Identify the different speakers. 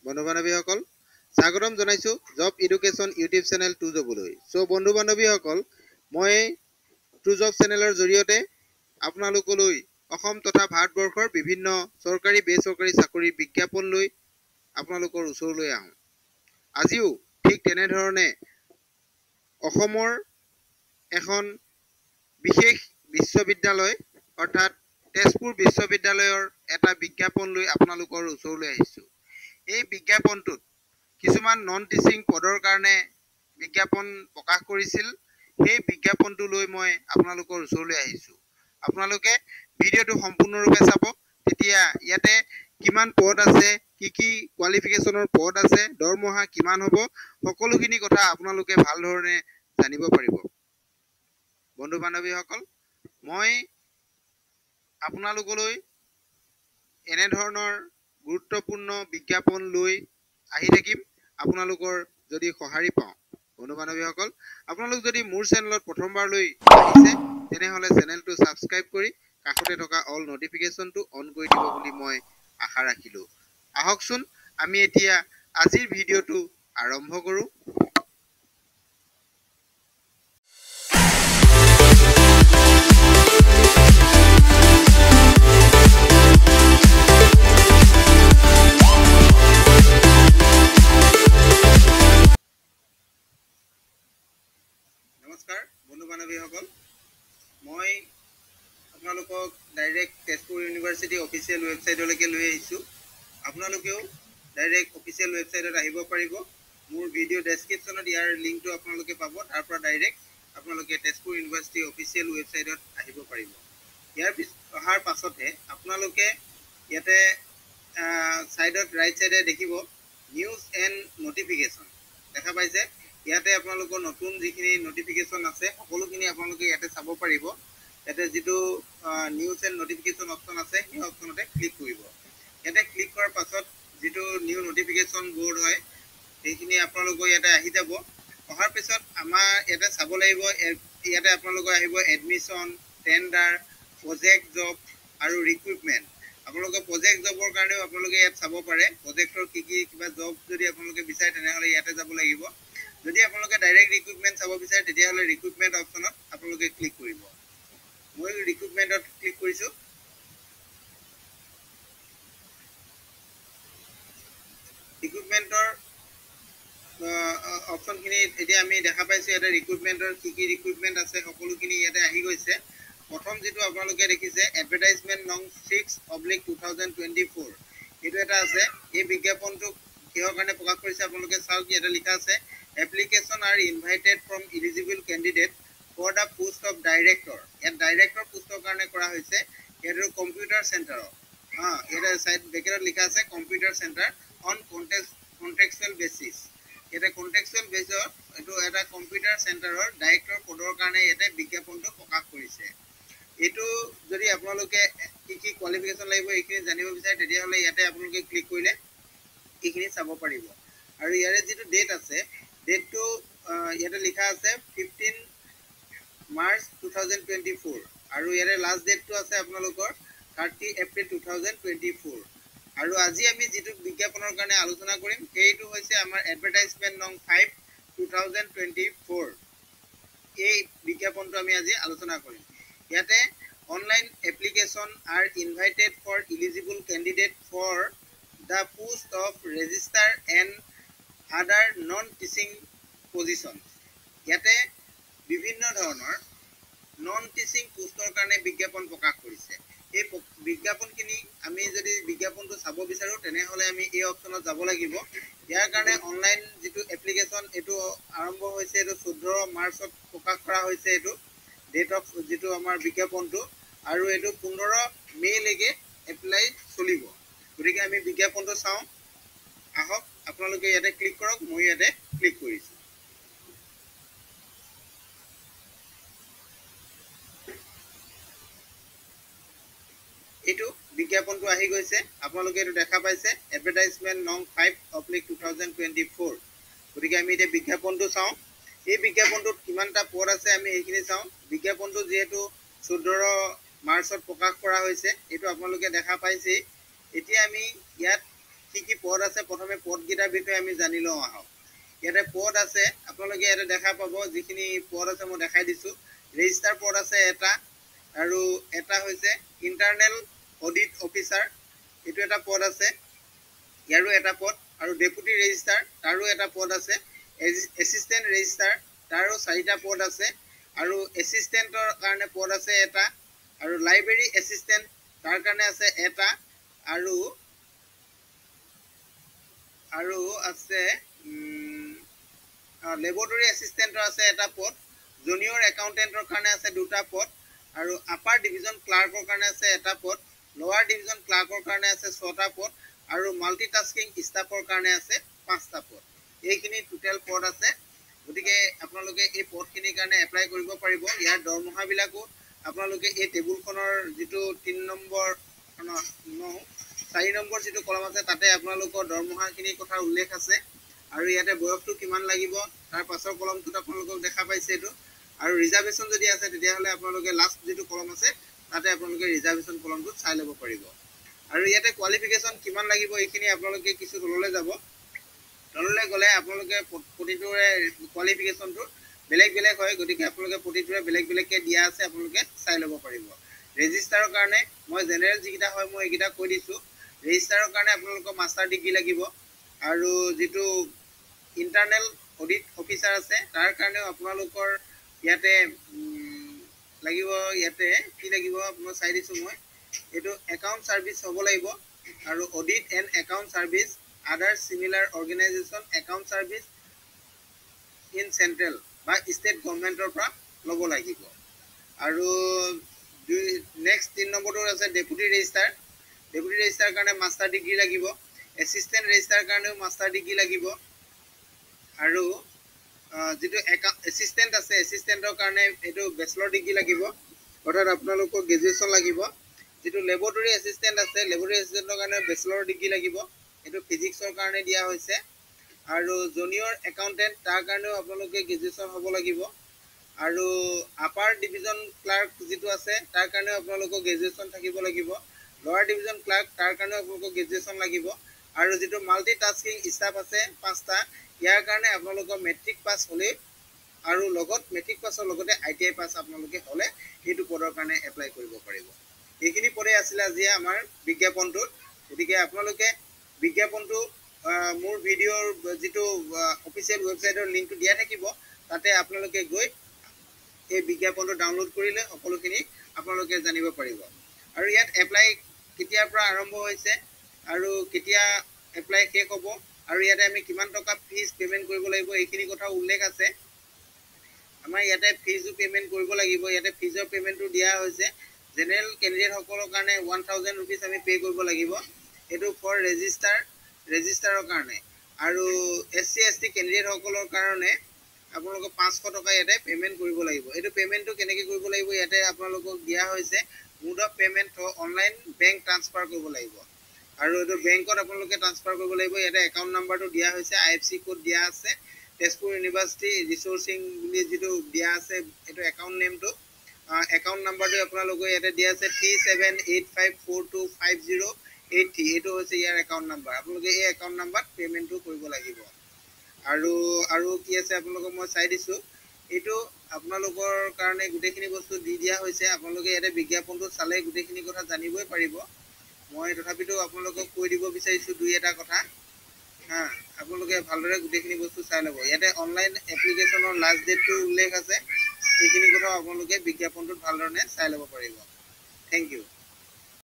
Speaker 1: বন্ধু বান্ধৱীসকল স্বাগতম জনাইছো job education YouTube channel to জবলৈ। চ' বন্ধু বান্ধৱীসকল মই টু জব চেনেলৰ জৰিয়তে আপোনালোকলৈ অসম তথা ভাৰতবৰ্ষৰ বিভিন্ন চৰকাৰী বেচৰকাৰী চাকৰিৰ বিজ্ঞাপন লৈ আপোনালোকৰ ওচৰলৈ আহোঁ। আজিও ঠিক তেনেধৰণে অসমৰ এখন বিশেষ বিশ্ববিদ্যালয় অৰ্থাৎ তেজপুৰ বিশ্ববিদ্যালয়ৰ এটা বিজ্ঞাপন লৈ আপোনালোকৰ ওচৰলৈ আহিছোঁ। এই বিজ্ঞাপনটোত কিছুমান নন টিচিং পদৰ কাৰণে বিজ্ঞাপন প্ৰকাশ কৰিছিল। সেই বিজ্ঞাপনটো লৈ মই আপোনালোকৰ ওচৰলৈ আহিছোঁ। আপোনালোকে ভিডিঅ'টো সম্পূৰ্ণৰূপে চাব, তেতিয়া ইয়াতে কিমান পদ আছে, কি কি কোৱালিফিকেশ্যনৰ পদ আছে, দৰমহা কিমান হ'ব, সকলোখিনি কথা আপোনালোকে ভাল ধৰণে জানিব পাৰিব। বন্ধু বান্ধৱীসকল, মই আপোনালোকলৈ এনেধৰণৰ গুৰুত্বপূৰ্ণ বিজ্ঞাপন লৈ আহি থাকিম আপোনালোকৰ যদি সঁহাৰি পাওঁ। বন্ধু বান্ধৱীসকল, আপোনালোক যদি মোৰ চেনেলত প্ৰথমবাৰলৈ আহিছে তেনেহ'লে চেনেলটো ছাবস্ক্ৰাইব কৰি কাষতে থকা অল নটিফিকেশ্যনটো অন কৰি দিব বুলি মই আশা ৰাখিলোঁ। আহকচোন আমি এতিয়া আজিৰ ভিডিঅ'টো আৰম্ভ কৰোঁ। নমস্কাৰ বন্ধু বান্ধৱীসকল, মই আপোনালোকক ডাইৰেক্ট তেজপুৰ ইউনিভাৰ্চিটি অফিচিয়েল ৱেবছাইটলৈকে লৈ আহিছোঁ। আপোনালোকেও ডাইৰেক্ট অফিচিয়েল ৱেবছাইটত আহিব পাৰিব। মোৰ ভিডিঅ' ডেছক্ৰিপশ্যনত ইয়াৰ লিংকটো আপোনালোকে পাব। তাৰ পৰা ডাইৰেক্ট আপোনালোকে তেজপুৰ ইউনিভাৰ্চিটি অফিচিয়েল ৱেবছাইটত আহিব পাৰিব। ইয়াৰ অহাৰ পাছতে আপোনালোকে ইয়াতে ছাইডত ৰাইট ছাইডে দেখিব নিউজ এণ্ড নটিফিকেশ্যন দেখা পাইছে। ইয়াতে আপোনালোকৰ নতুন যিখিনি নটিফিকেশ্যন আছে সকলোখিনি আপোনালোকে ইয়াতে চাব পাৰিব। ইয়াতে যিটো নিউজ এণ্ড নটিফিকেশ্যন অপশ্যন আছে সেই অপশ্যনতে ক্লিক কৰিব। ইয়াতে ক্লিক কৰাৰ পাছত যিটো নিউ নটিফিকেশ্যন বৰ্ড হয় সেইখিনি আপোনালোকৰ ইয়াতে আহি যাব। অহাৰ পিছত আমাৰ ইয়াতে চাব লাগিব, ইয়াতে আপোনালোকৰ আহিব এডমিশ্যন, টেণ্ডাৰ, প্ৰজেক্ট জব আৰু ৰিক্ৰুইটমেণ্ট। আপোনালোকে প্ৰজেক্ট জবৰ কাৰণেও আপোনালোকে ইয়াত চাব পাৰে। প্ৰজেক্টৰ কি কি কিবা জব যদি আপোনালোকে বিচাৰে তেনেহ'লে ইয়াতে যাব লাগিব। যদি আপোনালোকে ডাইৰেক্ট ৰিক্ৰুইটমেণ্ট চাব বিচাৰে তেতিয়াহ'লে ৰিক্ৰুইটমেণ্ট অপশ্যনত আপোনালোকে ক্লিক কৰিব। মই ৰিক্ৰুইটমেণ্টত ক্লিক কৰিছোঁ। ৰিক্ৰুইটমেণ্টৰ অপশ্যনখিনি এতিয়া আমি দেখা পাইছোঁ। ইয়াতে ৰিক্ৰুইটমেণ্টৰ কি কি ৰিক্ৰুইটমেণ্ট আছে সকলোখিনি ইয়াতে আহি গৈছে। প্ৰথম যিটো আপোনালোকে দেখিছে এডভাৰটাইজমেণ্ট নং 6/2024 এইটো এটা আছে। এই বিজ্ঞাপনটো কিহৰ কাৰণে প্ৰকাশ কৰিছে আপোনালোকে চাওক। ইয়াতে লিখা আছে application are invited from eligible candidate for the post of director. ইয়াত ডাইৰেক্টৰ পোষ্টৰ কাৰণে কৰা হৈছে। ইয়াতে কম্পিউটাৰ চেণ্টাৰৰ ইয়াতে চাইড ব্ৰেকেটত লিখা আছে computer centre on contractual basis. ইয়াতে কণ্টেক্সুৱেল বেচিছত এইটো এটা কম্পিউটাৰ চেণ্টাৰৰ ডাইৰেক্টৰ পদৰ কাৰণে ইয়াতে বিজ্ঞাপনটো প্ৰকাশ কৰিছে। এইটো যদি আপোনালোকে কি কি কোৱালিফিকেশ্যন লাগিব এইখিনি জানিব বিচাৰে তেতিয়াহ'লে ইয়াতে আপোনালোকে ক্লিক কৰিলে এইখিনি চাব পাৰিব। আৰু ইয়াৰে যিটো ডেট আছে ডেটটো ইয়াতে লিখা আছে 15 মাৰ্চ 2024 আৰু ইয়াৰে লাষ্ট ডেটটো আছে আপোনালোকৰ 30 এপ্ৰিল 2024। আৰু আজি আমি যিটো বিজ্ঞাপনৰ কাৰণে আলোচনা কৰিম সেইটো হৈছে আমাৰ এডভাৰটাইজমেণ্ট নং 5/2024। এই বিজ্ঞাপনটো আমি আজি আলোচনা কৰিম। ইয়াতে online application are invited for eligible candidate for the post of registrar and other non teaching position. ইয়াতে বিভিন্ন ধৰণৰ নন টিচিং পোষ্টৰ কাৰণে বিজ্ঞাপন প্ৰকাশ কৰিছে। এই বিজ্ঞাপনখিনি আমি যদি বিজ্ঞাপনটো চাব বিচাৰোঁ তেনেহ'লে আমি এই অপশ্যনত যাব লাগিব। ইয়াৰ কাৰণে অনলাইন যিটো এপ্লিকেশ্যন এইটো আৰম্ভ হৈছে, এইটো 14 মাৰ্চত প্ৰকাশ কৰা হৈছে এইটো ডেট অফ যিটো আমাৰ বিজ্ঞাপনটো, আৰু এইটো 15 মে'লৈকে এপ্লাই চলিব। গতিকে আমি বিজ্ঞাপনটো চাওঁ আহক। আপোনালোকে ইয়াতে ক্লিক কৰক, মই ইয়াতে ক্লিক কৰিছোঁ। এইটো বিজ্ঞাপনটো আহি গৈছে। আপোনালোকে এইটো দেখা পাইছে এডভাৰটাইজমেণ্ট নং 5/2024। গতিকে আমি এতিয়া বিজ্ঞাপনটো চাওঁ। এই বিজ্ঞাপনটোত কিমানটা পদ আছে আমি এইখিনি চাওঁ। বিজ্ঞাপনটো যিহেতু 14 মাৰ্চত প্ৰকাশ কৰা হৈছে এইটো আপোনালোকে দেখা পাইছেই। এতিয়া আমি ইয়াত কি পদ আছে প্ৰথমে পদকেইটাৰ বিষয়ে আমি জানি লওঁ আহক। ইয়াতে পদ আছে, আপোনালোকে ইয়াতে দেখা পাব যিখিনি পদ আছে মই দেখাই দিছোঁ। ৰেজিষ্টাৰ পদ আছে এটা, আৰু এটা হৈছে ইণ্টাৰনেল অডিট অফিচাৰ, এইটো এটা পদ আছে, ইয়াৰো এটা পদ। আৰু ডেপুটি ৰেজিষ্টাৰ, তাৰো এটা পদ আছে। এছিষ্টেণ্ট ৰেজিষ্টাৰ, তাৰো 4টা পদ আছে। আৰু এছিষ্টেণ্টৰ কাৰণে পদ আছে এটা, আৰু লাইব্ৰেৰী এছিষ্টেণ্ট তাৰ কাৰণে আছে এটা, আৰু আছে লেবৰেটৰী এছিষ্টেণ্টৰ আছে এটা পদ, জুনিয়ৰ একাউণ্টেণ্টৰ কাৰণে আছে 2টা পদ, আৰু আপাৰ ডিভিজন ক্লাৰ্কৰ কাৰণে আছে এটা পদ, লোৱাৰ ডিভিজন ক্লাৰ্কৰ কাৰণে আছে 6টা পদ, আৰু মাল্টিটাস্কিং ষ্টাফৰ কাৰণে আছে 5টা পদ। এইখিনি টোটেল পদ আছে। গতিকে আপোনালোকে এই পদখিনিৰ কাৰণে এপ্লাই কৰিব পাৰিব। ইয়াৰ দৰমহাবিলাকো আপোনালোকে এই টেবুলখনৰ যিটো 4 নম্বৰ যিটো কলম আছে তাতে আপোনালোকৰ দৰমহাখিনিৰ কথা উল্লেখ আছে। আৰু ইয়াতে বয়সটো কিমান লাগিব তাৰ পাছৰ কলমটোত আপোনালোকক দেখা পাইছে এইটো। আৰু ৰিজাৰ্ভেশ্যন যদি আছে তেতিয়াহ'লে আপোনালোকে লাষ্ট যিটো কলম আছে তাতে আপোনালোকে ৰিজাৰ্ভেশ্যন কলমটোত চাই ল'ব পাৰিব। আৰু ইয়াতে কোৱালিফিকেশ্যন কিমান লাগিব এইখিনি আপোনালোকে কিছু তললৈ যাব। তললৈ গ'লে আপোনালোকে প্ৰতিটোৰে কোৱালিফিকেশ্যনটো বেলেগ বেলেগ হয়। গতিকে আপোনালোকে প্ৰতিটোৰে বেলেগ বেলেগকৈ দিয়া আছে, আপোনালোকে চাই ল'ব পাৰিব। ৰেজিষ্টাৰৰ কাৰণে মই জেনেৰেল যিকেইটা হয় মই এইকেইটা কৈ দিছোঁ। ৰেজিষ্টাৰৰ কাৰণে আপোনালোকৰ মাষ্টাৰ ডিগ্ৰী লাগিব। আৰু যিটো ইণ্টাৰনেল অডিট অফিচাৰ আছে তাৰ কাৰণেও আপোনালোকৰ ইয়াতে লাগিব। ইয়াতে কি লাগিব মই চাই দিছোঁ। মই এইটো একাউণ্ট ছাৰ্ভিচ হ'ব লাগিব, আৰু অডিট এণ্ড একাউণ্ট ছাৰ্ভিচ আদাৰ similar organisation account service in central বা ষ্টেট গভৰ্ণমেণ্টৰ পৰা ল'ব লাগিব। আৰু নেক্সট 3 নম্বৰটো আছে ডেপুটি ৰেজিষ্টাৰ। ডেপুটি ৰেজিষ্টাৰৰ কাৰণে মাষ্টাৰ ডিগ্ৰী লাগিব। এছিষ্টেণ্ট ৰেজিষ্টাৰৰ কাৰণেও মাষ্টাৰ ডিগ্ৰী লাগিব। আৰু যিটো এছিষ্টেণ্ট আছে এছিষ্টেণ্টৰ কাৰণে এইটো বেচেলৰ ডিগ্ৰী লাগিব, অৰ্থাৎ আপোনালোকৰ গ্ৰেজুৱেশ্যন লাগিব। যিটো লেবৰেটৰী এছিষ্টেণ্ট আছে লেবৰেটৰী এছিষ্টেণ্টৰ কাৰণে বেচেলৰ ডিগ্ৰী লাগিব, এইটো ফিজিক্সৰ কাৰণে দিয়া হৈছে। আৰু জুনিয়ৰ একাউণ্টেণ্ট তাৰ কাৰণেও আপোনালোকে গ্ৰেজুৱেশ্যন হ'ব লাগিব। আৰু আপাৰ ডিভিজন ক্লাৰ্ক যিটো আছে তাৰ কাৰণেও আপোনালোকৰ গ্ৰেজুৱেশ্যন থাকিব লাগিব। লোৱাৰ ডিভিজন ক্লাৰ্ক তাৰ কাৰণেও আপোনালোকৰ গ্ৰেজুৱেশ্যন লাগিব। আৰু যিটো মাল্টিটাস্কিং ষ্টাফ আছে 5টা, ইয়াৰ কাৰণে আপোনালোকৰ মেট্ৰিক পাছ হ'লেই, আৰু লগত মেট্ৰিক পাছৰ লগতে ITI পাছ আপোনালোকে হ'লে সেইটো পদৰ কাৰণে এপ্লাই কৰিব পাৰিব। এইখিনি পদে আছিলে আজি আমাৰ বিজ্ঞাপনটোত। গতিকে আপোনালোকে বিজ্ঞাপনটো মোৰ ভিডিঅ'ৰ যিটো অফিচিয়েল ৱেবছাইটৰ লিংকটো দিয়া থাকিব, তাতে আপোনালোকে গৈ এই বিজ্ঞাপনটো ডাউনলোড কৰিলে সকলোখিনি আপোনালোকে জানিব পাৰিব। আৰু ইয়াত এপ্লাই কেতিয়াৰ পৰা আৰম্ভ হৈছে আৰু কেতিয়া এপ্লাই শেষ হ'ব, আৰু ইয়াতে আমি কিমান টকা ফিজ পে'মেণ্ট কৰিব লাগিব এইখিনি কথা উল্লেখ আছে। আমাৰ ইয়াতে ফিজো পে'মেণ্ট কৰিব লাগিব। ইয়াতে ফিজৰ পে'মেণ্টটো দিয়া হৈছে। জেনেৰেল কেণ্ডিডেটসকলৰ কাৰণে 1000 ৰুপিজ আমি পে' কৰিব লাগিব। এইটো ফৰ ৰেজিষ্টাৰৰ কাৰণে। আৰু SC ST কেণ্ডিডেটসকলৰ কাৰণে আপোনালোকক 500 টকা ইয়াতে পে'মেণ্ট কৰিব লাগিব। এইটো পে'মেণ্টটো কেনেকৈ কৰিব লাগিব ইয়াতে আপোনালোকক দিয়া হৈছে। Mode of payment online bank transfer কৰিব লাগিব। আৰু এইটো বেংকত আপোনালোকে ট্ৰান্সফাৰ কৰিব লাগিব। ইয়াতে একাউণ্ট নাম্বাৰটো দিয়া হৈছে, IFC কোড দিয়া আছে। তেজপুৰ ইউনিভাৰ্চিটি ৰিচোৰ্চিং বুলি যিটো দিয়া আছে এইটো একাউণ্ট নেমটো, একাউণ্ট নাম্বাৰটো আপোনালোকে ইয়াতে দিয়া আছে 3785425083। এইটো হৈছে ইয়াৰ একাউণ্ট নাম্বাৰ। আপোনালোকে এই একাউণ্ট নাম্বাৰত পে'মেণ্টটো কৰিব লাগিব। আৰু কি আছে আপোনালোকক মই চাই দিছোঁ। এইটো আপোনালোকৰ কাৰণে গোটেইখিনি বস্তু দি দিয়া হৈছে। আপোনালোকে ইয়াতে বিজ্ঞাপনটো চালে গোটেইখিনি কথা জানিবই পাৰিব। মই তথাপিতো আপোনালোকক কৈ দিব বিচাৰিছোঁ 2-এটা কথা। আপোনালোকে ভালদৰে গোটেইখিনি বস্তু চাই ল'ব। ইয়াতে অনলাইন এপ্লিকেশ্যনৰ লাষ্ট ডেটটো উল্লেখ আছে। এইখিনি কথাও আপোনালোকে বিজ্ঞাপনটোত ভালধৰণে চাই ল'ব পাৰিব। Thank U.